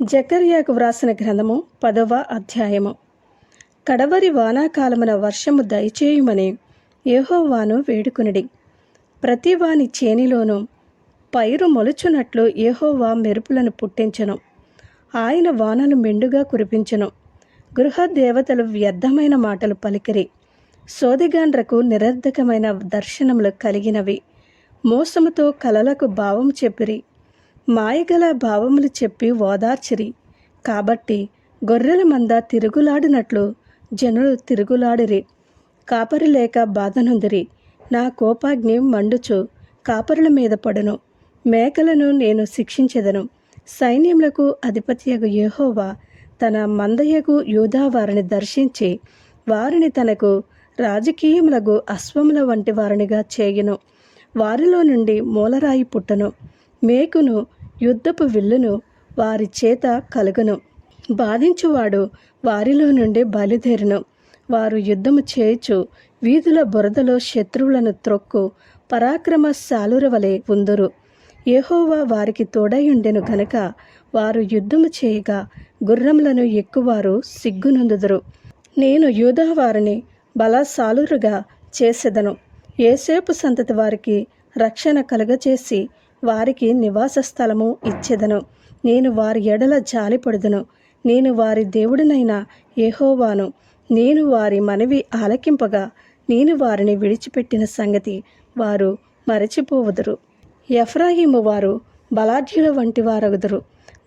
జకర్యాకు వ్రాసిన గ్రంథము 10వ అధ్యాయము. కడవరి వానాకాలమున వర్షము దయచేయుమని యెహోవాను వేడుకొనిడి. ప్రతి వాని చేనిలోనూ పైరు మొలుచున్నట్లు యెహోవా మెరుపులను పుట్టించెను. ఆయన వానను మెండుగా కురిపించెను. గృహ దేవతలు వ్యర్థమైన మాటలు పలికిరి. సోదెగాండ్రకు నిరర్ధకమైన దర్శనములు కలిగినవి. మోసముతో కలలకు భావం చెప్పిరి. మాయగల భావములు చెప్పి ఓదార్చిరి. కాబట్టి గొర్రెల మంద తిరుగులాడినట్లు జనులు తిరుగులాడిరి. కాపరి లేక బాధనొందిరి. నా కోపాగ్ని మండుచు కాపరుల మీద పడును. మేకలను నేను శిక్షించెదను. సైన్యములకు అధిపతియగు యెహోవా తన మందయగు యూదా వారిని దర్శించి వారిని తనకు రాజకీయములగు అశ్వముల వంటి వారినిగా చేయును. వారిలో నుండి మూలరాయి పుట్టును. మేకును యుద్ధపు విల్లును వారి చేత కలుగును. బాధించువాడు వారిలో నుండి బయలుదేరును. వారు యుద్ధము చేయుచు వీధుల బురదలో శత్రువులను త్రొక్కు పరాక్రమశాలుర వలె ఉందురు. యెహోవా వారికి తోడయుండెను గనుక వారు యుద్ధము చేయగా గుర్రములను ఎక్కువారు సిగ్గునందుదురు. నేను యూదా వారిని బలశాలురుగా చేసెదను. యోసేపు సంతతి వారికి రక్షణ కలుగచేసి వారికి నివాస స్థలము ఇచ్చెదను. నేను వారి ఎడల జాలిపడుదును. నేను వారి దేవుడినైన యెహోవాను. నేను వారి మనవి ఆలకింపగా నేను వారిని విడిచిపెట్టిన సంగతి వారు మరచిపోవుదురు. ఎఫ్రాయిము వారు బలాఢ్యుల వంటి వారగుదురు.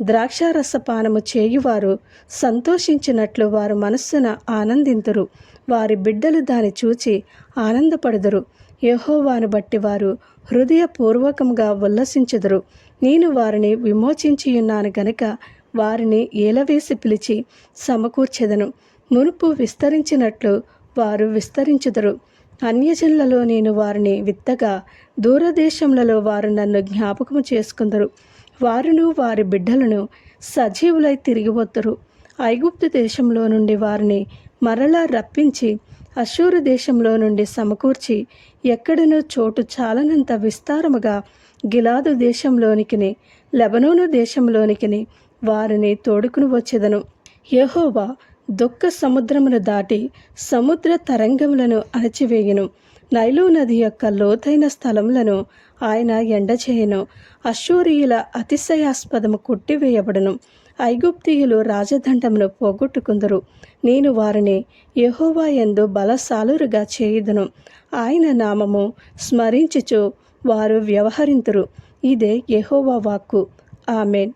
ద్రాక్షారసపానము చేయువారు సంతోషించినట్లు వారు మనస్సున ఆనందింతురు. వారి బిడ్డలు దాని చూచి ఆనందపడుదురు. యెహోవాను బట్టి వారు హృదయపూర్వకముగా ఉల్లసించుదురు. నేను వారిని విమోచించియున్నాను గనుక వారిని ఏలవేసి పిలిచి సమకూర్చెదను. మునుపు విస్తరించినట్లు వారు విస్తరించుదురు. అన్యజనులలో నేను వారిని విత్తగా దూరదేశములలో వారు నన్ను జ్ఞాపకము చేసుకుందరు. వారును వారి బిడ్డలను సజీవులై తిరిగి వద్దురు. ఐగుప్తు దేశంలో నుండి వారిని మరలా రప్పించి అష్షూరు దేశంలో నుండి సమకూర్చి ఎక్కడనూ చోటు చాలనంత విస్తారముగా గిలాదు దేశంలోనికిని లెబనోను దేశంలోనికిని వారిని తోడుకుని వచ్చెదను. యెహోవా దుఃఖ సముద్రమును దాటి సముద్ర తరంగములను అణచివేయును. నైలు నది యొక్క లోతైన స్థలములను ఆయన ఎండచేయను. అష్షూరీయుల అతిశయాస్పదము కొట్టివేయబడును. ఐగుప్తీయులు రాజదండమును పోగొట్టుకుందరు. నేను వారిని యెహోవా యందు బలశాలురుగా చేయుదును. ఆయన నామము స్మరించుచు వారు వ్యవహరింతురు. ఇదే యెహోవా వాక్కు. ఆమేన్.